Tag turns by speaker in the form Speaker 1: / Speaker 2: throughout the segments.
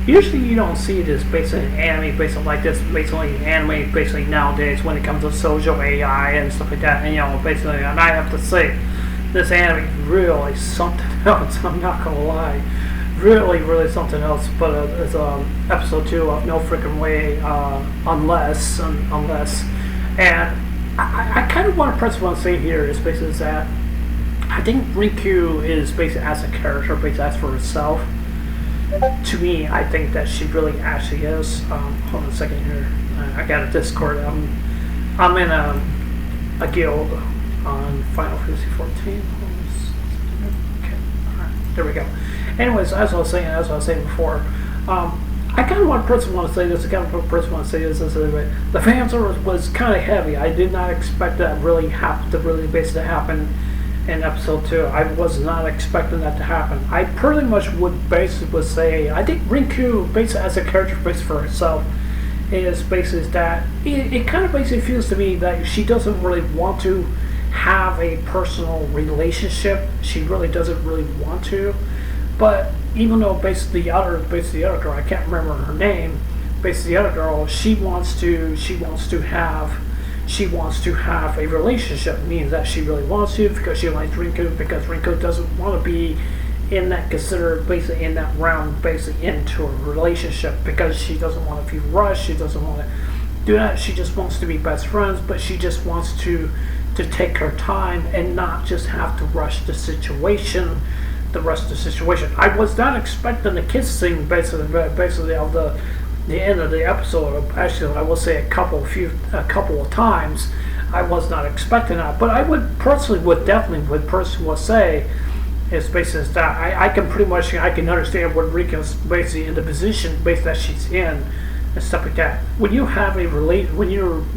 Speaker 1: Usually you don't see this basically in anime, basically like this, basically in anime, basically nowadays when it comes to social AI and stuff like that. And basically, and I have to say, this anime is really something else. I'm not gonna lie, really something else. But it's episode 2 of No Freaking Way, unless, and I kind of want to press what I say here is basically that I think Riku is basically as a character, basically as for herself. To me, I think that she really actually is. Hold on a second here. I got a Discord. I'm in a guild on Final Fantasy 14. Okay, alright, there we go. Anyways, as I was saying before, I kind of want to say this. The fans was kind of heavy. I did not expect that basically happen in episode 2. I was not expecting that to happen. I pretty much would say I think Rinku basically as a character based for herself is basically that it kind of basically feels to me that she doesn't really want to have a personal relationship. She really doesn't really want to. But even though basically the other girl, I can't remember her name, basically the other girl, she wants to have a relationship, means that she really wants to because she likes Rinku, because Rinku doesn't want to be in that basically in that round, basically into a relationship, because she doesn't want to feel rushed, she doesn't want to do that, she just wants to be best friends, but she just wants to take her time and not just have to rush the situation. I was not expecting the kiss scene basically of the end of the episode. Actually, I will say a couple of times. I was not expecting that, but I would definitely say is basically that I can understand what Rika's basically in the position basically that she's in and stuff like that. When you're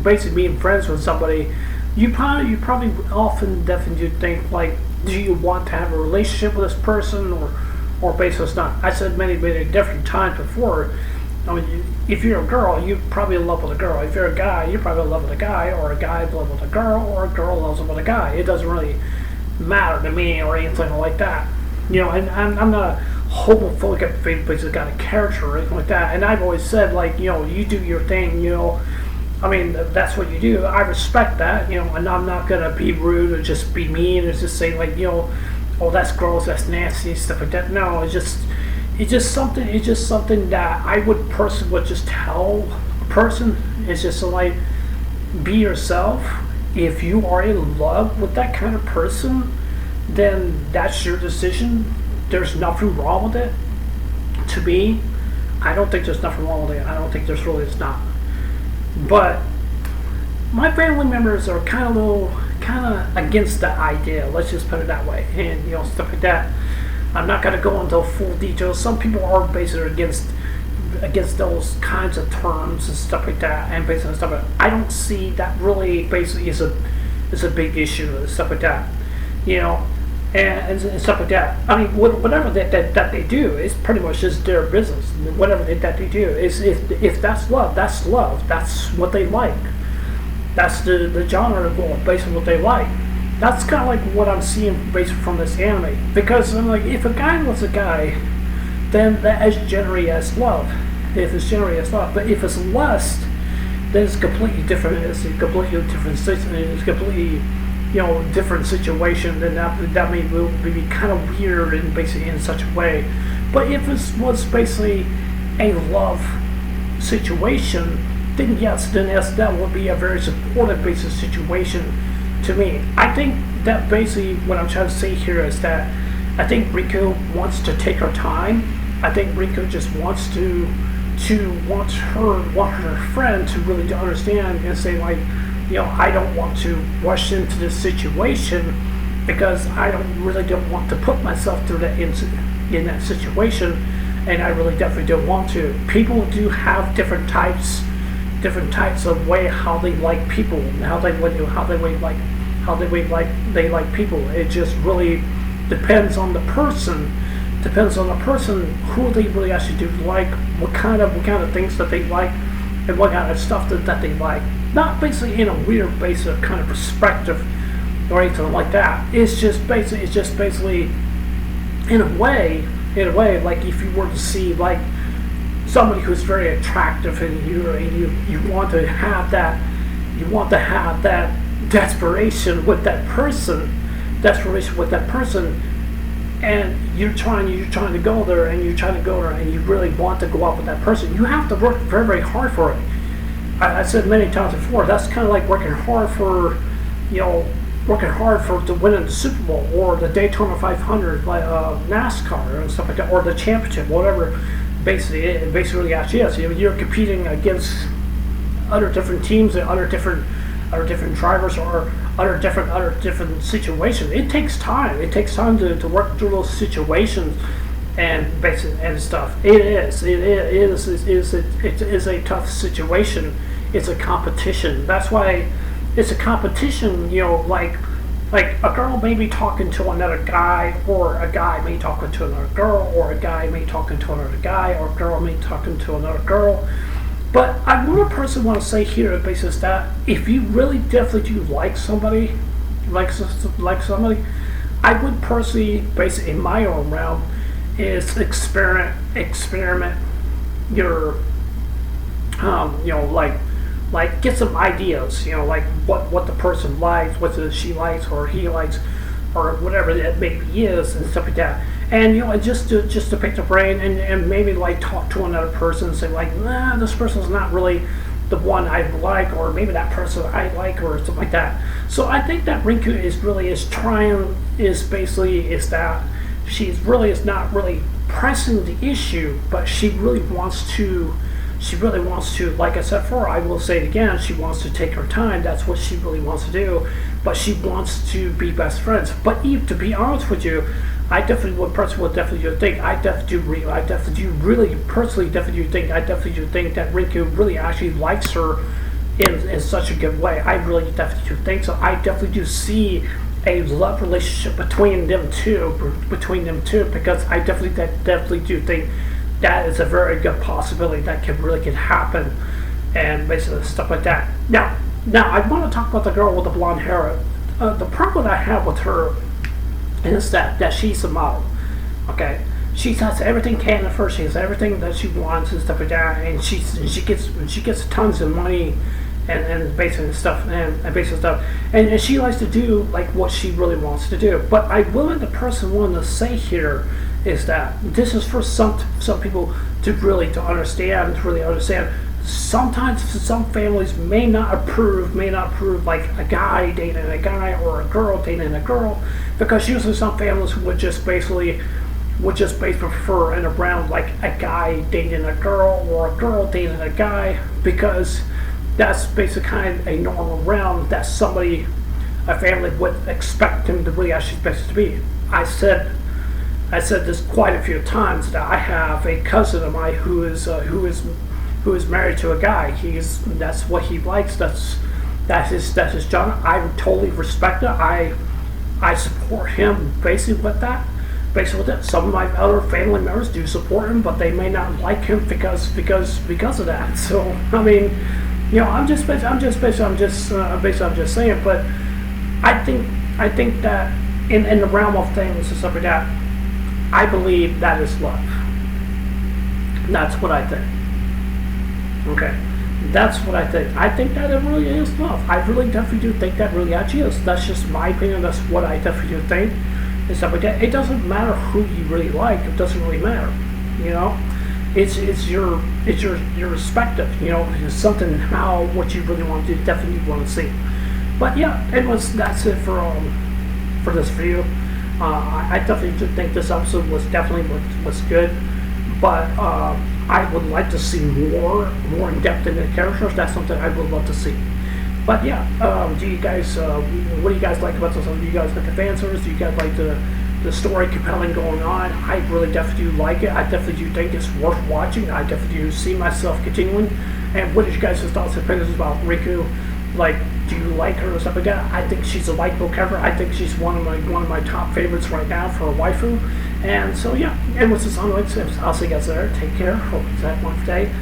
Speaker 1: basically being friends with somebody, you probably often definitely think like, do you want to have a relationship with this person or basically it's not. I said many different times before. I mean, if you're a girl, you're probably in love with a girl. If you're a guy, you're probably in love with a guy, or a guy in love with a girl, or a girl loves with a guy. It doesn't really matter to me or anything like that. And I'm not a homophobic basically kind of character or anything like that. And I've always said, like, you do your thing, I mean, that's what you do. I respect that, and I'm not gonna be rude or just be mean or just say like, oh, that's gross, that's nasty, stuff like that. No, it's just something that I would just tell a person. It's just like, be yourself. If you are in love with that kind of person, then that's your decision. There's nothing wrong with it. To me, I don't think there's nothing wrong with it. I don't think it's not. But my family members are kind of against the idea. Let's just put it that way, and stuff like that. I'm not going to go into full details. Some people are basically against those kinds of terms and stuff like that, and basically stuff like that. I don't see that really basically is a big issue and stuff like that, and stuff like that. I mean, whatever that they do is pretty much just their business. Whatever that they do is if that's love, that's love. That's what they like. That's the genre of basically what they like. That's kind of like what I'm seeing based from this anime. Because I'm like, if a guy loves a guy, then that is generally as love. If it's generally as love, but if it's lust, then it's completely different. It's a completely different situation. It's completely, different situation. Then that may be kind of weird and basically in such a way. But if it was basically a love situation, then yes, that would be a very supportive basic situation. To me, I think that basically what I'm trying to say here is that I think Riku wants to take her time. I think Riku just wants want her friend to really understand and say like, I don't want to rush into this situation because I really don't want to put myself through that in that situation, and I really definitely don't want to. People do have different types of way how they like people and how they like people. It just really depends on the person. Who they really actually do like, what kind of things that they like, and what kind of stuff that they like. Not basically in a weird basic kind of perspective or anything like that. It's just basically in a way like if you were to see like somebody who's very attractive, and you want to have that, desperation with that person, and you're trying to go there, and you really want to go out with that person. You have to work very, very hard for it. I said many times before, that's kind of like working hard for to win the Super Bowl or the Daytona 500, like NASCAR and stuff like that, or the championship, whatever. Basically, actually, yes, you're competing against other different teams and other different drivers, or other different situations. It takes time. It takes time to work through those situations and stuff. It is a tough situation. It's a competition. That's why it's a competition. Like a girl may be talking to another guy, or a guy may talking to another girl, or a guy may talking to another guy, or a girl may talking to another girl. But I would personally want to say here, basically, that if you really definitely do like somebody, I would personally, basically, in my own realm, is experiment your, like get some ideas, like what the person likes, what she likes or he likes, or whatever that maybe is, and stuff like that. And just to pick the brain, and maybe like talk to another person and say like, nah, this person's not really the one I like, or maybe that person I like, or something like that. So I think that Rinku is that is not really pressing the issue, but she really wants to, like I said before, I will say it again, she wants to take her time. That's what she really wants to do. But she wants to be best friends. But Eve, to be honest with you, I definitely do think that Rinku really actually likes her in such a good way. I really definitely do think so. I definitely do see a love relationship between them two, because I definitely do think that is a very good possibility that could happen, and basically stuff like that. Now I want to talk about the girl with the blonde hair. The problem I have with her is that she's a model. Okay, she has everything catered for her. She has everything that she wants and stuff like that, and she gets tons of money and basic stuff and she likes to do like what she really wants to do. But I will, the person want to say here is that this is for some people to really understand. Sometimes some families may not approve like a guy dating a guy or a girl dating a girl, because usually some families would just basically prefer and around like a guy dating a girl or a girl dating a guy, because that's basically kind of a normal realm that a family would expect him to really actually supposed to be. I said this quite a few times, that I have a cousin of mine who is married to a guy. That's what he likes. That's his job. I totally respect it. I support him basically with that. Some of my other family members do support him, but they may not like him because of that. So I mean, I'm just saying. But I think that in the realm of things and stuff like that, I believe that is love. That's what I think. Okay, that's what I think. I think that it really is love. I really definitely do think that really actually is. That's just my opinion. That's what I definitely do think and stuff like that. It doesn't matter who you really like. It doesn't really matter. It's your perspective. It's something what you really want to do. Definitely want to see. But yeah, that's it for this video. I definitely do think this episode was good, but I would like to see more in depth in the characters. That's something I would love to see. But yeah, do you guys? What do you guys like about this? Do you guys like the fan service? Do you guys like the story compelling going on? I really definitely do like it. I definitely do think it's worth watching. I definitely do see myself continuing. And what is your guys' thoughts and opinions about Riku? Like, do you like her or stuff like that? I think she's a likable character. I think she's one of my top favorites right now for a waifu. And so yeah, and with this ongoing tips, I'll see you guys there. Take care. Hope you have a wonderful day.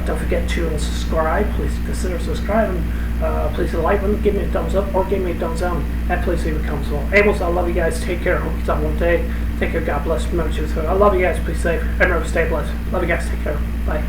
Speaker 1: Don't forget to subscribe. Please consider subscribing. Please hit the like button, give me a thumbs up or give me a thumbs down, and please leave a comment below. Amos, I love you guys. Take care. Hope you have a wonderful day. Thank you. God bless. Remember to. I love you guys. Be safe. And remember, stay blessed. Love you guys. Take care. Bye.